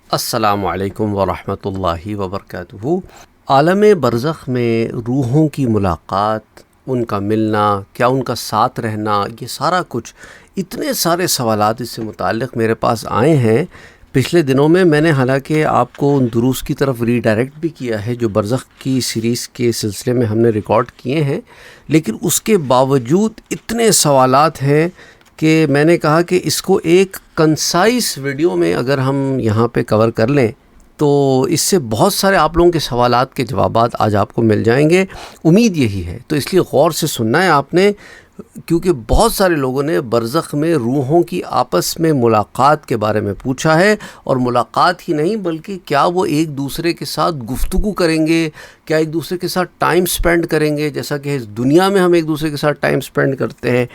السلام علیکم ورحمۃ اللہ وبرکاتہ۔ عالم برزخ میں روحوں کی ملاقات، ان کا ملنا، کیا ان کا ساتھ رہنا، یہ سارا کچھ، اتنے سارے سوالات اس سے متعلق میرے پاس آئے ہیں پچھلے دنوں میں نے حالانکہ آپ کو ان دروس کی طرف ری ڈائریکٹ بھی کیا ہے جو برزخ کی سیریز کے سلسلے میں ہم نے ریکارڈ کیے ہیں، لیکن اس کے باوجود اتنے سوالات ہیں کہ میں نے کہا کہ اس کو ایک کنسائز ویڈیو میں اگر ہم یہاں پہ کور کر لیں تو اس سے بہت سارے آپ لوگوں کے سوالات کے جوابات آج آپ کو مل جائیں گے، امید یہی ہے۔ تو اس لیے غور سے سننا ہے آپ نے، کیونکہ بہت سارے لوگوں نے برزخ میں روحوں کی آپس میں ملاقات کے بارے میں پوچھا ہے، اور ملاقات ہی نہیں بلکہ کیا وہ ایک دوسرے کے ساتھ گفتگو کریں گے، کیا ایک دوسرے کے ساتھ ٹائم سپینڈ کریں گے جیسا کہ اس دنیا میں ہم ایک دوسرے کے ساتھ ٹائم سپینڈ کرتے ہیں۔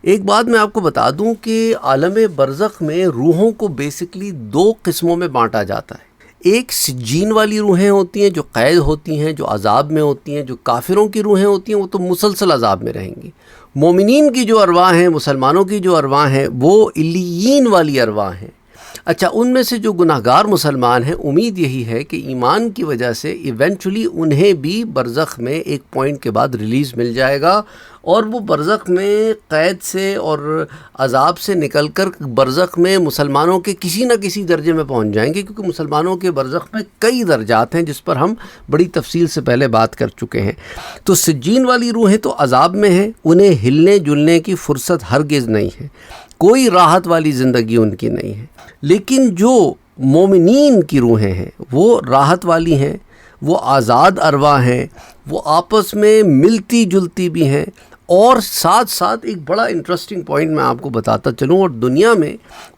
ایک بات میں آپ کو بتا دوں کہ عالم برزخ میں روحوں کو بیسکلی دو قسموں میں بانٹا جاتا ہے۔ ایک سجین والی روحیں ہوتی ہیں جو قید ہوتی ہیں، جو عذاب میں ہوتی ہیں۔ جو کافروں کی روحیں ہوتی ہیں وہ تو مسلسل عذاب میں رہیں گی۔ مومنین کی جو ارواح ہیں، مسلمانوں کی جو ارواح ہیں، وہ علیین والی ارواح ہیں۔ اچھا، ان میں سے جو گناہگار مسلمان ہیں، امید یہی ہے کہ ایمان کی وجہ سے ایونچولی انہیں بھی برزخ میں ایک پوائنٹ کے بعد ریلیز مل جائے گا، اور وہ برزخ میں قید سے اور عذاب سے نکل کر برزخ میں مسلمانوں کے کسی نہ کسی درجے میں پہنچ جائیں گے، کیونکہ مسلمانوں کے برزخ میں کئی درجات ہیں جس پر ہم بڑی تفصیل سے پہلے بات کر چکے ہیں۔ تو سجین والی روحیں تو عذاب میں ہیں، انہیں ہلنے جلنے کی فرصت ہرگز نہیں ہے، کوئی راحت والی زندگی ان کی نہیں ہے۔ لیکن جو مومنین کی روحیں ہیں وہ راحت والی ہیں، وہ آزاد ارواح ہیں، وہ آپس میں ملتی جلتی بھی ہیں، اور ساتھ ساتھ ایک بڑا انٹرسٹنگ پوائنٹ میں آپ کو بتاتا چلوں، اور دنیا میں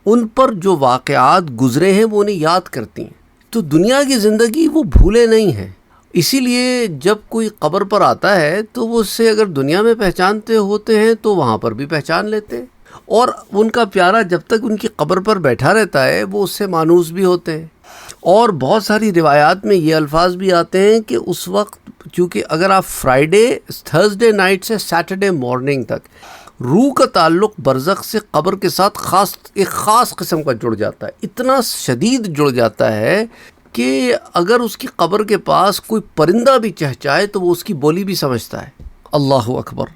ان پر جو واقعات گزرے ہیں وہ انہیں یاد کرتی ہیں، تو دنیا کی زندگی وہ بھولے نہیں ہیں۔ اسی لیے جب کوئی قبر پر آتا ہے تو وہ اس سے اگر دنیا میں پہچانتے ہوتے ہیں تو وہاں پر بھی پہچان لیتے ہیں، اور ان کا پیارا جب تک ان کی قبر پر بیٹھا رہتا ہے وہ اس سے مانوس بھی ہوتے ہیں۔ اور بہت ساری روایات میں یہ الفاظ بھی آتے ہیں کہ اس وقت، چونکہ اگر آپ تھرسڈے نائٹ سے سیٹرڈے مارننگ تک روح کا تعلق برزخ سے قبر کے ساتھ ایک خاص قسم کا جڑ جاتا ہے، اتنا شدید جڑ جاتا ہے کہ اگر اس کی قبر کے پاس کوئی پرندہ بھی چہچائے تو وہ اس کی بولی بھی سمجھتا ہے۔ اللہ اکبر۔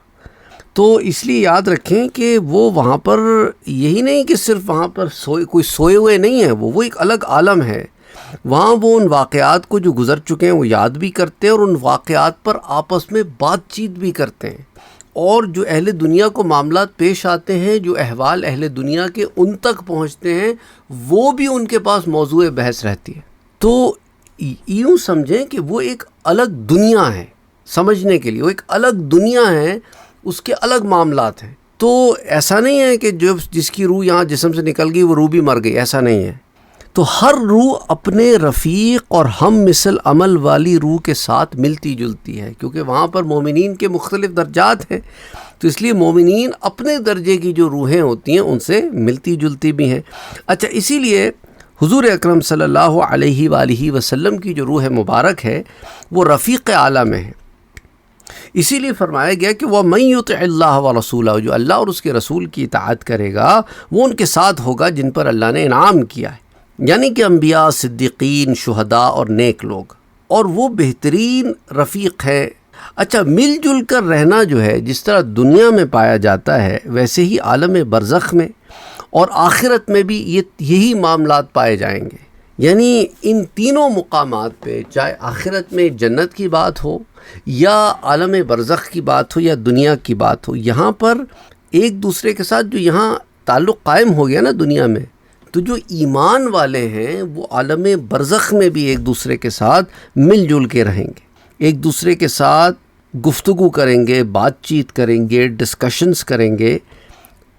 تو اس لیے یاد رکھیں کہ وہ وہاں پر یہی نہیں کہ صرف وہاں پر کوئی سوئے ہوئے نہیں ہیں، وہ ایک الگ عالم ہے۔ وہاں وہ ان واقعات کو جو گزر چکے ہیں وہ یاد بھی کرتے ہیں، اور ان واقعات پر آپس میں بات چیت بھی کرتے ہیں، اور جو اہل دنیا کو معاملات پیش آتے ہیں، جو احوال اہل دنیا کے ان تک پہنچتے ہیں، وہ بھی ان کے پاس موضوع بحث رہتی ہے۔ تو یوں سمجھیں کہ وہ ایک الگ دنیا ہے، سمجھنے کے لیے وہ ایک الگ دنیا ہے، اس کے الگ معاملات ہیں۔ تو ایسا نہیں ہے کہ جس کی روح یہاں جسم سے نکل گئی وہ روح بھی مر گئی، ایسا نہیں ہے۔ تو ہر روح اپنے رفیق اور ہم مثل عمل والی روح کے ساتھ ملتی جلتی ہے، کیونکہ وہاں پر مومنین کے مختلف درجات ہیں، تو اس لیے مومنین اپنے درجے کی جو روحیں ہوتی ہیں ان سے ملتی جلتی بھی ہیں۔ اچھا، اسی لیے حضور اکرم صلی اللہ علیہ وآلہ وسلم کی جو روح مبارک ہے وہ رفیق اعلیٰ میں ہے۔ اسی لیے فرمایا گیا کہ وَمَن يُطِعِ اللَّهَ وَرَسُولَهُ، جو اللہ اور اس کے رسول کی اطاعت کرے گا وہ ان کے ساتھ ہوگا جن پر اللہ نے انعام کیا ہے، یعنی کہ انبیاء، صدیقین، شہداء اور نیک لوگ، اور وہ بہترین رفیق ہے۔ اچھا، مل جل کر رہنا جو ہے جس طرح دنیا میں پایا جاتا ہے ویسے ہی عالم برزخ میں اور آخرت میں بھی یہی معاملات پائے جائیں گے، یعنی ان تینوں مقامات پہ، چاہے آخرت میں جنت کی بات ہو یا عالم برزخ کی بات ہو یا دنیا کی بات ہو، یہاں پر ایک دوسرے کے ساتھ جو یہاں تعلق قائم ہو گیا نا دنیا میں، تو جو ایمان والے ہیں وہ عالم برزخ میں بھی ایک دوسرے کے ساتھ مل جل کے رہیں گے، ایک دوسرے کے ساتھ گفتگو کریں گے، بات چیت کریں گے، ڈسکشنز کریں گے،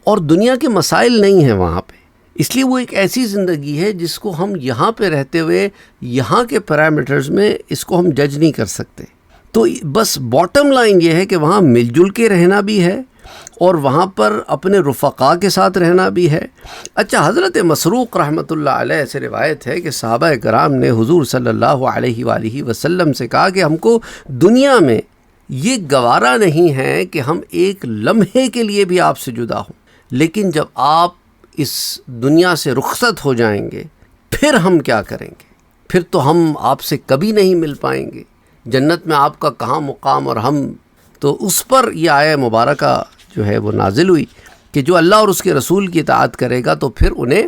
اور دنیا کے مسائل نہیں ہیں وہاں پہ۔ اس لیے وہ ایک ایسی زندگی ہے جس کو ہم یہاں پہ رہتے ہوئے یہاں کے پیرامیٹرز میں اس کو ہم جج نہیں کر سکتے۔ تو بس باٹم لائن یہ ہے کہ وہاں مل جل کے رہنا بھی ہے، اور وہاں پر اپنے رفقاء کے ساتھ رہنا بھی ہے۔ اچھا، حضرت مسروق رحمۃ اللہ علیہ سے روایت ہے کہ صحابہ کرام نے حضور صلی اللہ علیہ وآلہ وسلم سے کہا کہ ہم کو دنیا میں یہ گوارا نہیں ہے کہ ہم ایک لمحے کے لیے بھی آپ سے جدا ہوں، لیکن جب آپ اس دنیا سے رخصت ہو جائیں گے پھر ہم کیا کریں گے؟ پھر تو ہم آپ سے کبھی نہیں مل پائیں گے، جنت میں آپ کا کہاں مقام اور ہم۔ تو اس پر یہ آیہ مبارکہ جو ہے وہ نازل ہوئی کہ جو اللہ اور اس کے رسول کی اطاعت کرے گا تو پھر انہیں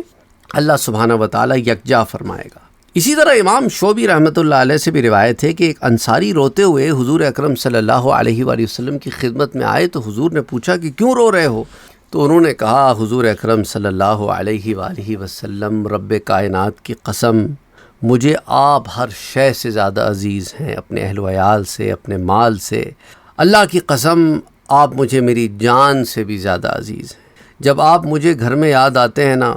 اللہ سبحانہ و تعالیٰ یکجا فرمائے گا۔ اسی طرح امام شعبی رحمۃ اللہ علیہ سے بھی روایت ہے کہ ایک انصاری روتے ہوئے حضور اکرم صلی اللہ علیہ وآلہ وسلم کی خدمت میں آئے تو حضور نے پوچھا کہ کیوں رو رہے ہو؟ تو انہوں نے کہا حضور اکرم صلی اللہ علیہ وآلہ وسلم رب کائنات کی قسم، مجھے آپ ہر شے سے زیادہ عزیز ہیں، اپنے اہل و عیال سے، اپنے مال سے، اللہ کی قسم آپ مجھے میری جان سے بھی زیادہ عزیز ہیں۔ جب آپ مجھے گھر میں یاد آتے ہیں نا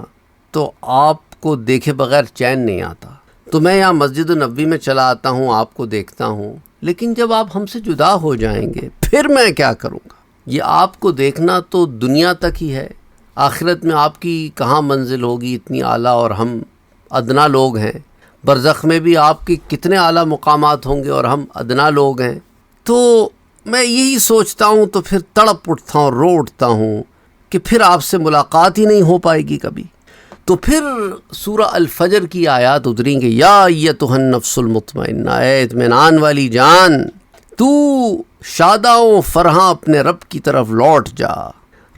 تو آپ کو دیکھے بغیر چین نہیں آتا، تو میں یہاں مسجد نبوی میں چلا آتا ہوں، آپ کو دیکھتا ہوں، لیکن جب آپ ہم سے جدا ہو جائیں گے پھر میں کیا کروں گا؟ یہ آپ کو دیکھنا تو دنیا تک ہی ہے، آخرت میں آپ کی کہاں منزل ہوگی اتنی اعلیٰ، اور ہم ادنا لوگ ہیں۔ برزخ میں بھی آپ کی کتنے اعلیٰ مقامات ہوں گے اور ہم ادنا لوگ ہیں۔ تو میں یہی سوچتا ہوں تو پھر تڑپ اٹھتا ہوں، رو اٹھتا ہوں کہ پھر آپ سے ملاقات ہی نہیں ہو پائے گی کبھی۔ تو پھر سورہ الفجر کی آیات اتریں کہ یا ایتھا النفس المطمئنہ، اے اطمینان والی جان، تو شاداں و فرحاں اپنے رب کی طرف لوٹ جا،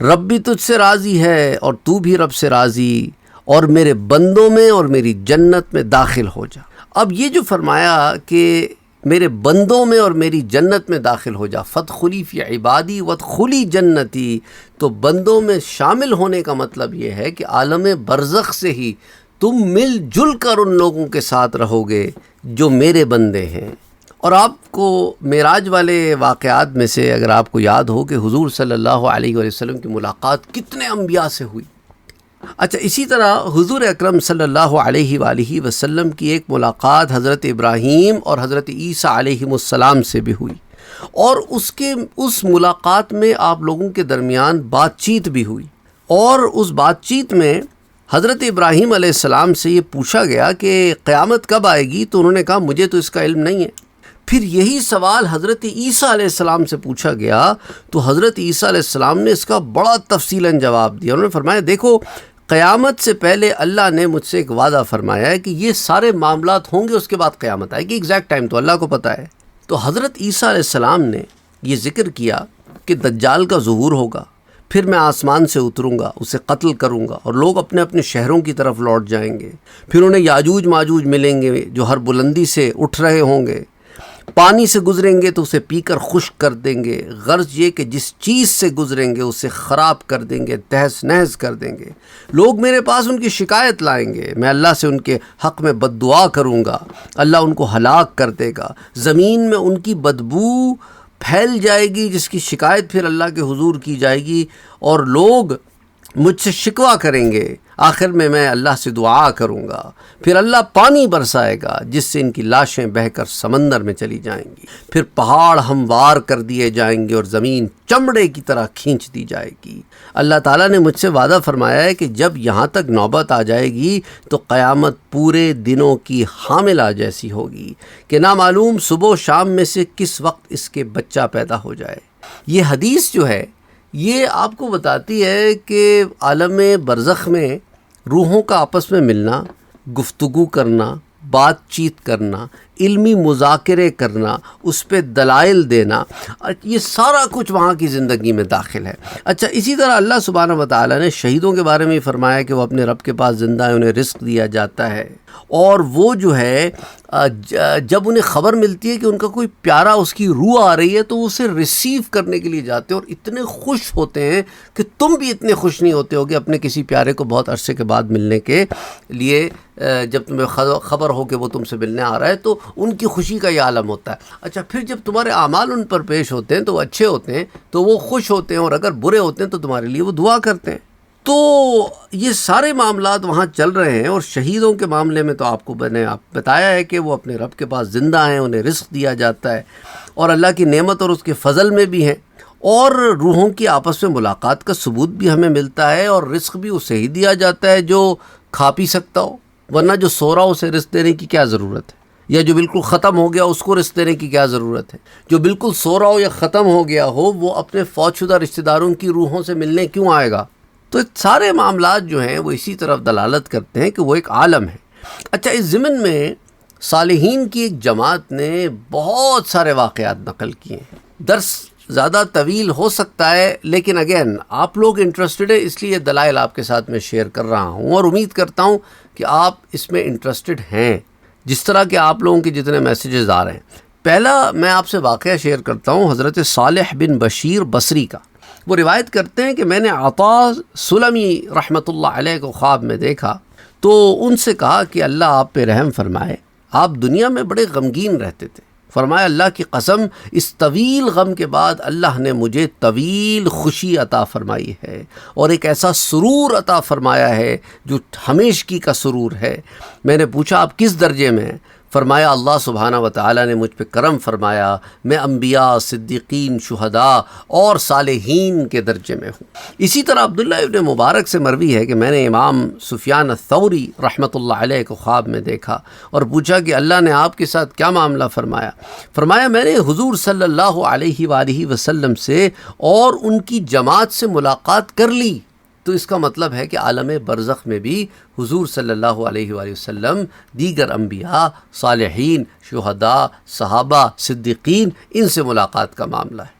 رب بھی تجھ سے راضی ہے اور تو بھی رب سے راضی، اور میرے بندوں میں اور میری جنت میں داخل ہو جا۔ اب یہ جو فرمایا کہ میرے بندوں میں اور میری جنت میں داخل ہو جا، فادخلی فی عبادی وادخلی جنتی، تو بندوں میں شامل ہونے کا مطلب یہ ہے کہ عالم برزخ سے ہی تم مل جل کر ان لوگوں کے ساتھ رہو گے جو میرے بندے ہیں۔ اور آپ کو معراج والے واقعات میں سے اگر آپ کو یاد ہو کہ حضور صلی اللہ علیہ وآلہ وسلم کی ملاقات کتنے انبیاء سے ہوئی۔ اچھا، اسی طرح حضور اکرم صلی اللہ علیہ وآلہ وسلم کی ایک ملاقات حضرت ابراہیم اور حضرت عیسیٰ علیہ السلام سے بھی ہوئی، اور اس ملاقات میں آپ لوگوں کے درمیان بات چیت بھی ہوئی، اور اس بات چیت میں حضرت ابراہیم علیہ السلام سے یہ پوچھا گیا کہ قیامت کب آئے گی، تو انہوں نے کہا مجھے تو اس کا علم نہیں ہے۔ پھر یہی سوال حضرت عیسیٰ علیہ السلام سے پوچھا گیا تو حضرت عیسیٰ علیہ السلام نے اس کا بڑا تفصیلاً جواب دیا۔ انہوں نے فرمایا دیکھو، قیامت سے پہلے اللہ نے مجھ سے ایک وعدہ فرمایا ہے کہ یہ سارے معاملات ہوں گے، اس کے بعد قیامت آئے گی، ایگزیکٹ ٹائم تو اللہ کو پتہ ہے۔ تو حضرت عیسیٰ علیہ السلام نے یہ ذکر کیا کہ دجال کا ظہور ہوگا، پھر میں آسمان سے اتروں گا، اسے قتل کروں گا، اور لوگ اپنے اپنے شہروں کی طرف لوٹ جائیں گے، پھر انہیں یاجوج ماجوج ملیں گے جو ہر بلندی سے اٹھ رہے ہوں گے، پانی سے گزریں گے تو اسے پی کر خشک کر دیں گے، غرض یہ کہ جس چیز سے گزریں گے اسے خراب کر دیں گے، تہس نہس کر دیں گے۔ لوگ میرے پاس ان کی شکایت لائیں گے، میں اللہ سے ان کے حق میں بد دعا کروں گا، اللہ ان کو ہلاک کر دے گا، زمین میں ان کی بدبو پھیل جائے گی جس کی شکایت پھر اللہ کے حضور کی جائے گی، اور لوگ مجھ سے شکوہ کریں گے، آخر میں اللہ سے دعا کروں گا، پھر اللہ پانی برسائے گا جس سے ان کی لاشیں بہہ کر سمندر میں چلی جائیں گی، پھر پہاڑ ہموار کر دیے جائیں گے اور زمین چمڑے کی طرح کھینچ دی جائے گی۔ اللہ تعالیٰ نے مجھ سے وعدہ فرمایا ہے کہ جب یہاں تک نوبت آ جائے گی تو قیامت پورے دنوں کی حاملہ جیسی ہوگی کہ نہ معلوم صبح و شام میں سے کس وقت اس کے بچہ پیدا ہو جائے۔ یہ حدیث جو ہے یہ آپ کو بتاتی ہے کہ عالم برزخ میں روحوں کا آپس میں ملنا، گفتگو کرنا، بات چیت کرنا، علمی مذاکرے کرنا، اس پہ دلائل دینا، یہ سارا کچھ وہاں کی زندگی میں داخل ہے۔ اچھا، اسی طرح اللہ سبحانہ و تعالیٰ نے شہیدوں کے بارے میں فرمایا کہ وہ اپنے رب کے پاس زندہ ہیں، انہیں رزق دیا جاتا ہے، اور وہ جو ہے جب انہیں خبر ملتی ہے کہ ان کا کوئی پیارا اس کی روح آ رہی ہے تو وہ اسے ریسیو کرنے کے لیے جاتے ہیں، اور اتنے خوش ہوتے ہیں کہ تم بھی اتنے خوش نہیں ہوتے ہوگے اپنے کسی پیارے کو بہت عرصے کے بعد ملنے کے لیے، جب تمہیں خبر ہو کہ وہ تم سے ملنے آ رہا ہے تو ان کی خوشی کا یہ عالم ہوتا ہے۔ اچھا، پھر جب تمہارے اعمال ان پر پیش ہوتے ہیں تو وہ اچھے ہوتے ہیں تو وہ خوش ہوتے ہیں، اور اگر برے ہوتے ہیں تو تمہارے لیے وہ دعا کرتے ہیں۔ تو یہ سارے معاملات وہاں چل رہے ہیں، اور شہیدوں کے معاملے میں تو آپ کو میں نے بتایا ہے کہ وہ اپنے رب کے پاس زندہ ہیں، انہیں رزق دیا جاتا ہے، اور اللہ کی نعمت اور اس کے فضل میں بھی ہیں، اور روحوں کی آپس میں ملاقات کا ثبوت بھی ہمیں ملتا ہے، اور رزق بھی اسے ہی دیا جاتا ہے جو کھا پی سکتا ہو، ورنہ جو سو رہا ہو اسے رزق دینے کی کیا ضرورت ہے، یا جو بالکل ختم ہو گیا اس کو رزق دینے کی کیا ضرورت ہے؟ جو بالکل سو رہا ہو یا ختم ہو گیا ہو وہ اپنے فوت شدہ رشتہ داروں کی روحوں سے ملنے کیوں آئے گا؟ تو سارے معاملات جو ہیں وہ اسی طرف دلالت کرتے ہیں کہ وہ ایک عالم ہے۔ اچھا، اس ضمن میں صالحین کی ایک جماعت نے بہت سارے واقعات نقل کیے ہیں. درس زیادہ طویل ہو سکتا ہے، لیکن اگین آپ لوگ انٹرسٹڈ ہیں، اس لیے دلائل آپ کے ساتھ میں شیئر کر رہا ہوں، اور امید کرتا ہوں کہ آپ اس میں انٹرسٹڈ ہیں، جس طرح کہ آپ لوگوں کے جتنے میسیجز آ رہے ہیں. پہلا میں آپ سے واقعہ شیئر کرتا ہوں حضرت صالح بن بشیر بصری کا. وہ روایت کرتے ہیں کہ میں نے عطا سلمی رحمۃ اللہ علیہ کو خواب میں دیکھا، تو ان سے کہا کہ اللہ آپ پہ رحم فرمائے، آپ دنیا میں بڑے غمگین رہتے تھے. فرمایا اللہ کی قسم، اس طویل غم کے بعد اللہ نے مجھے طویل خوشی عطا فرمائی ہے، اور ایک ایسا سرور عطا فرمایا ہے جو ہمیشگی کا سرور ہے. میں نے پوچھا آپ کس درجے میں ہیں؟ فرمایا اللہ سبحانہ و تعالیٰ نے مجھ پہ کرم فرمایا، میں انبیاء، صدیقین، شہداء اور صالحین کے درجے میں ہوں. اسی طرح عبداللہ ابن مبارک سے مروی ہے کہ میں نے امام سفیان الثوری رحمۃ اللہ علیہ کو خواب میں دیکھا اور پوچھا کہ اللہ نے آپ کے ساتھ کیا معاملہ فرمایا؟ فرمایا میں نے حضور صلی اللہ علیہ وآلہ وسلم سے اور ان کی جماعت سے ملاقات کر لی. تو اس کا مطلب ہے کہ عالم برزخ میں بھی حضور صلی اللہ علیہ وآلہ وسلم دیگر انبیاء، صالحین، شہداء، صحابہ، صدیقین، ان سے ملاقات کا معاملہ ہے.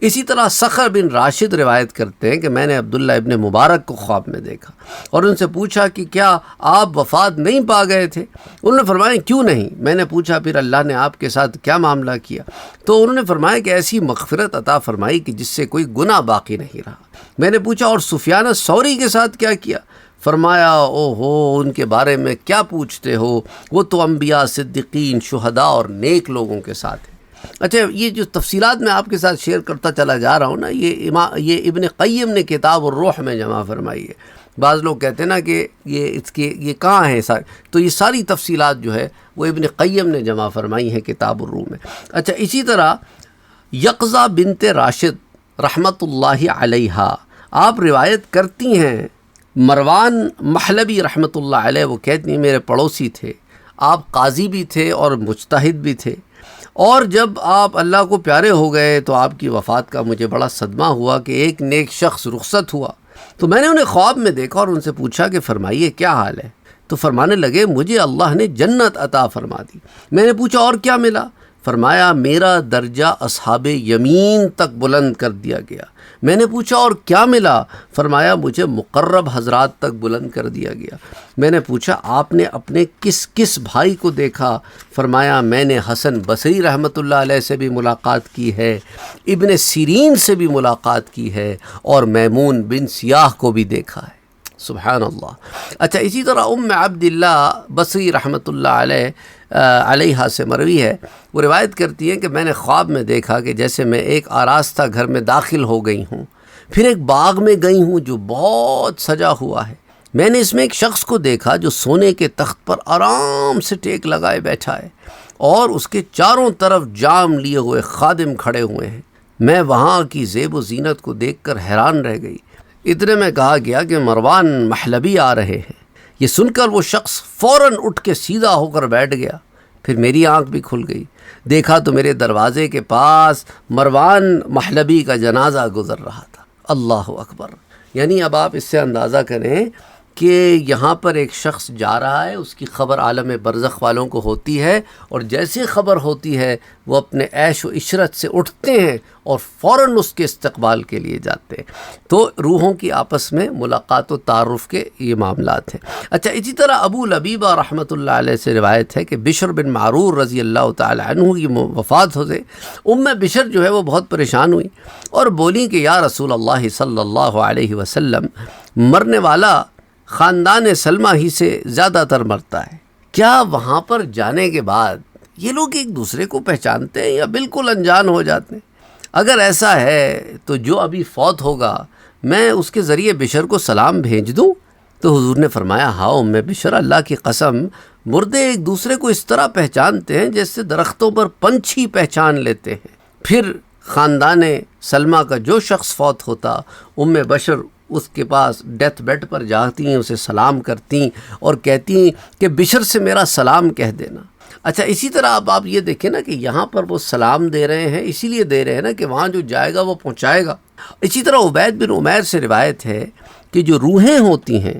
اسی طرح صخر بن راشد روایت کرتے ہیں کہ میں نے عبداللہ ابن مبارک کو خواب میں دیکھا اور ان سے پوچھا کہ کیا آپ وفات نہیں پا گئے تھے؟ انہوں نے فرمایا کیوں نہیں؟ میں نے پوچھا پھر اللہ نے آپ کے ساتھ کیا معاملہ کیا؟ تو انہوں نے فرمایا کہ ایسی مغفرت عطا فرمائی کہ جس سے کوئی گناہ باقی نہیں رہا. میں نے پوچھا اور سفیان الثوری کے ساتھ کیا کیا؟ فرمایا او ہو، ان کے بارے میں کیا پوچھتے ہو، وہ تو انبیاء، صدیقین، شہداء اور نیک لوگوں کے ساتھ ہیں. اچھا، یہ جو تفصیلات میں آپ کے ساتھ شیئر کرتا چلا جا رہا ہوں نا، یہ ابن قیم نے کتاب الروح میں جمع فرمائی ہے. بعض لوگ کہتے ہیں نا کہ یہ کہاں ہے سارے، تو یہ ساری تفصیلات جو ہے وہ ابن قیم نے جمع فرمائی ہے کتاب الروح میں. اچھا، اسی طرح یقظہ بنت راشد رحمۃ اللہ علیہا آپ روایت کرتی ہیں، مروان محلبی رحمۃ اللہ علیہ وہ کہتی ہیں میرے پڑوسی تھے، آپ قاضی بھی تھے اور مجتہد بھی تھے، اور جب آپ اللہ کو پیارے ہو گئے تو آپ کی وفات کا مجھے بڑا صدمہ ہوا کہ ایک نیک شخص رخصت ہوا. تو میں نے انہیں خواب میں دیکھا اور ان سے پوچھا کہ فرمائیے کیا حال ہے؟ تو فرمانے لگے مجھے اللہ نے جنت عطا فرما دی. میں نے پوچھا اور کیا ملا؟ فرمایا میرا درجہ اصحاب یمین تک بلند کر دیا گیا. میں نے پوچھا اور کیا ملا؟ فرمایا مجھے مقرب حضرات تک بلند کر دیا گیا. میں نے پوچھا آپ نے اپنے کس کس بھائی کو دیکھا؟ فرمایا میں نے حسن بصری رحمۃ اللہ علیہ سے بھی ملاقات کی ہے، ابن سیرین سے بھی ملاقات کی ہے، اور میمون بن سیاح کو بھی دیکھا ہے. سبحان اللہ. اچھا، اسی طرح عبداللہ بصری رحمۃ اللہ علیہ سے مروی ہے، وہ روایت کرتی ہیں کہ میں نے خواب میں دیکھا کہ جیسے میں ایک آراستہ گھر میں داخل ہو گئی ہوں، پھر ایک باغ میں گئی ہوں جو بہت سجا ہوا ہے. میں نے اس میں ایک شخص کو دیکھا جو سونے کے تخت پر آرام سے ٹیک لگائے بیٹھا ہے، اور اس کے چاروں طرف جام لیے ہوئے خادم کھڑے ہوئے ہیں. میں وہاں کی زیب و زینت کو دیکھ کر حیران رہ گئی. اتنے میں کہا گیا کہ مروان محلبی آ رہے ہیں. یہ سن کر وہ شخص فوراً اٹھ کے سیدھا ہو کر بیٹھ گیا. پھر میری آنکھ بھی کھل گئی، دیکھا تو میرے دروازے کے پاس مروان محلبی کا جنازہ گزر رہا تھا. اللہ اکبر. یعنی اب آپ اس سے اندازہ کریں کہ یہاں پر ایک شخص جا رہا ہے، اس کی خبر عالم برزخ والوں کو ہوتی ہے، اور جیسے خبر ہوتی ہے وہ اپنے عیش و عشرت سے اٹھتے ہیں اور فوراً اس کے استقبال کے لیے جاتے ہیں. تو روحوں کی آپس میں ملاقات و تعارف کے یہ معاملات ہیں. اچھا، اسی طرح ابو لبیبہ رحمۃ اللہ علیہ سے روایت ہے کہ بشر بن معرور رضی اللہ تعالی عنہ کی وفات ہو گئی. بشر جو ہے وہ بہت پریشان ہوئی اور بولی کہ یا رسول اللہ صلی اللہ علیہ وسلم، مرنے والا خاندان سلمہ ہی سے زیادہ تر مرتا ہے. کیا وہاں پر جانے کے بعد یہ لوگ ایک دوسرے کو پہچانتے ہیں یا بالکل انجان ہو جاتے ہیں؟ اگر ایسا ہے تو جو ابھی فوت ہوگا میں اس کے ذریعے بشر کو سلام بھیج دوں؟ تو حضور نے فرمایا ہاں بشر، اللہ کی قسم، مردے ایک دوسرے کو اس طرح پہچانتے ہیں جیسے درختوں پر پنچھی پہچان لیتے ہیں. پھر خاندان سلمہ کا جو شخص فوت ہوتا، بشر اس کے پاس ڈیتھ بیڈ پر جاتی ہیں، اسے سلام کرتی اور کہتی ہیں کہ بشر سے میرا سلام کہہ دینا. اچھا، اسی طرح اب آپ یہ دیکھیں نا کہ یہاں پر وہ سلام دے رہے ہیں، اسی لیے دے رہے ہیں نا کہ وہاں جو جائے گا وہ پہنچائے گا. اسی طرح عبید بن عمیر سے روایت ہے کہ جو روحیں ہوتی ہیں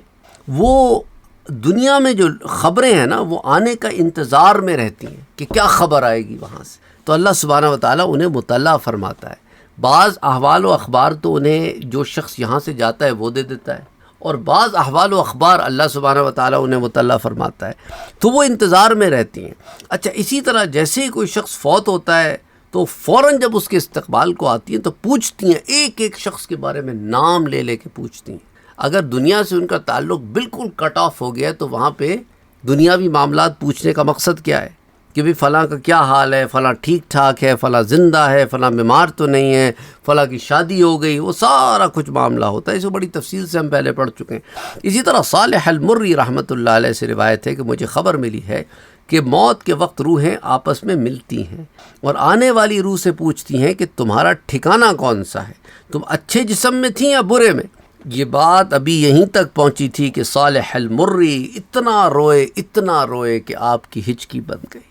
وہ دنیا میں جو خبریں ہیں نا وہ آنے کا انتظار میں رہتی ہیں کہ کیا خبر آئے گی وہاں سے، تو اللہ سبحانہ و تعالیٰ انہیں مطلع فرماتا ہے۔ بعض احوال و اخبار تو انہیں جو شخص یہاں سے جاتا ہے وہ دے دیتا ہے، اور بعض احوال و اخبار اللہ سبحانہ و تعالیٰ انہیں مطلع فرماتا ہے، تو وہ انتظار میں رہتی ہیں۔ اچھا، اسی طرح جیسے ہی کوئی شخص فوت ہوتا ہے تو فوراً جب اس کے استقبال کو آتی ہیں تو پوچھتی ہیں، ایک ایک شخص کے بارے میں نام لے لے کے پوچھتی ہیں۔ اگر دنیا سے ان کا تعلق بالکل کٹ آف ہو گیا تو وہاں پہ دنیاوی معاملات پوچھنے کا مقصد کیا ہے کہ بھی فلاں کا کیا حال ہے، فلاں ٹھیک ٹھاک ہے، فلاں زندہ ہے، فلاں بیمار تو نہیں ہے، فلاں کی شادی ہو گئی، وہ سارا کچھ معاملہ ہوتا ہے۔ اس کو بڑی تفصیل سے ہم پہلے پڑھ چکے ہیں۔ اسی طرح صالح المری رحمۃ اللہ علیہ سے روایت ہے کہ مجھے خبر ملی ہے کہ موت کے وقت روحیں آپس میں ملتی ہیں اور آنے والی روح سے پوچھتی ہیں کہ تمہارا ٹھکانہ کون سا ہے، تم اچھے جسم میں تھیں یا برے میں؟ یہ بات ابھی یہیں تک پہنچی تھی کہ صالح المری اتنا روئے کہ آپ کی ہچکی بن گئی۔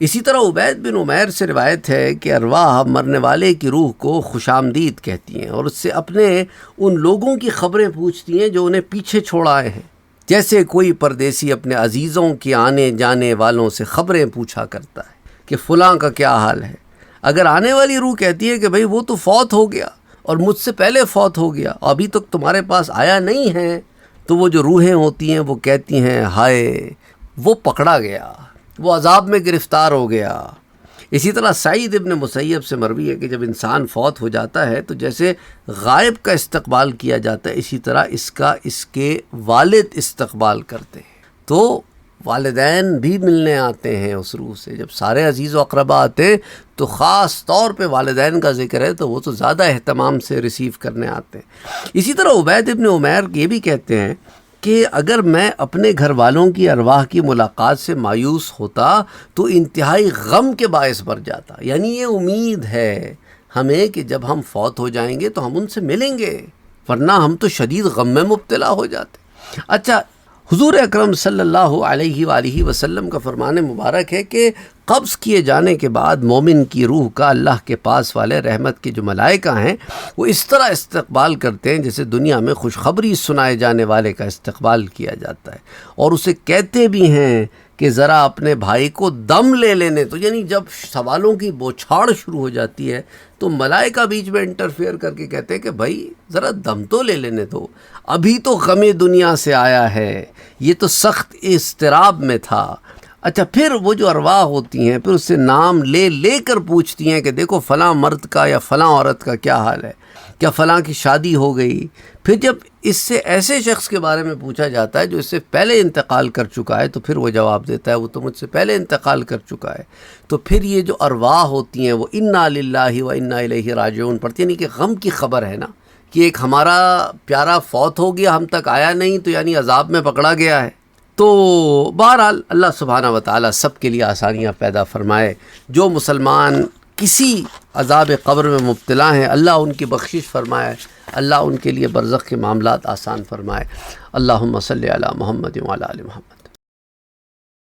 اسی طرح عبید بن عمیر سے روایت ہے کہ ارواح مرنے والے کی روح کو خوش آمدید کہتی ہیں اور اس سے اپنے ان لوگوں کی خبریں پوچھتی ہیں جو انہیں پیچھے چھوڑ آئے ہیں، جیسے کوئی پردیسی اپنے عزیزوں کے آنے جانے والوں سے خبریں پوچھا کرتا ہے کہ فلاں کا کیا حال ہے۔ اگر آنے والی روح کہتی ہے کہ بھئی وہ تو فوت ہو گیا اور مجھ سے پہلے فوت ہو گیا، ابھی تک تمہارے پاس آیا نہیں ہے، تو وہ جو روحیں ہوتی ہیں وہ کہتی ہیں ہائے وہ پکڑا گیا، وہ عذاب میں گرفتار ہو گیا۔ اسی طرح سعید ابن مسیب سے مروی ہے کہ جب انسان فوت ہو جاتا ہے تو جیسے غائب کا استقبال کیا جاتا ہے، اسی طرح اس کے والد استقبال کرتے ہیں، تو والدین بھی ملنے آتے ہیں اس روح سے۔ جب سارے عزیز و اقربا آتے ہیں تو خاص طور پہ والدین کا ذکر ہے تو وہ تو زیادہ اہتمام سے ریسیو کرنے آتے ہیں۔ اسی طرح عبید ابن عمیر یہ بھی کہتے ہیں کہ اگر میں اپنے گھر والوں کی ارواح کی ملاقات سے مایوس ہوتا تو انتہائی غم کے باعث بھر جاتا، یعنی یہ امید ہے ہمیں کہ جب ہم فوت ہو جائیں گے تو ہم ان سے ملیں گے، ورنہ ہم تو شدید غم میں مبتلا ہو جاتے۔ اچھا، حضور اکرم صلی اللہ علیہ وآلہ وسلم کا فرمان مبارک ہے کہ قبض کیے جانے کے بعد مومن کی روح کا اللہ کے پاس والے رحمت کے جو ملائکہ ہیں وہ اس طرح استقبال کرتے ہیں جیسے دنیا میں خوشخبری سنائے جانے والے کا استقبال کیا جاتا ہے، اور اسے کہتے بھی ہیں کہ ذرا اپنے بھائی کو دم لے لینے تو، یعنی جب سوالوں کی بوچھاڑ شروع ہو جاتی ہے تو ملائکہ بیچ میں انٹرفیئر کر کے کہتے ہیں کہ بھائی ذرا دم تو لے لینے دو، ابھی تو غم دنیا سے آیا ہے، یہ تو سخت اضطراب میں تھا۔ اچھا، پھر وہ جو ارواح ہوتی ہیں پھر اس سے نام لے لے کر پوچھتی ہیں کہ دیکھو فلاں مرد کا یا فلاں عورت کا کیا حال ہے، کیا فلاں کی شادی ہو گئی؟ پھر جب اس سے ایسے شخص کے بارے میں پوچھا جاتا ہے جو اس سے پہلے انتقال کر چکا ہے تو پھر وہ جواب دیتا ہے وہ تو مجھ سے پہلے انتقال کر چکا ہے۔ تو پھر یہ جو ارواح ہوتی ہیں وہ انا للہ و انا الیہ راجعون پڑھتی ہیں، یعنی کہ غم کی خبر ہے نا کہ ایک ہمارا پیارا فوت ہو گیا، ہم تک آیا نہیں، تو یعنی عذاب میں پکڑا گیا ہے۔ تو بہرحال اللہ سبحانہ و تعالیٰ سب کے لیے آسانیاں پیدا فرمائے۔ جو مسلمان کسی عذاب قبر میں مبتلا ہیں اللہ ان کی بخشش فرمائے، اللہ ان کے لیے برزخ کے معاملات آسان فرمائے۔ اللہم صلی علی محمد وعلی آل محمد۔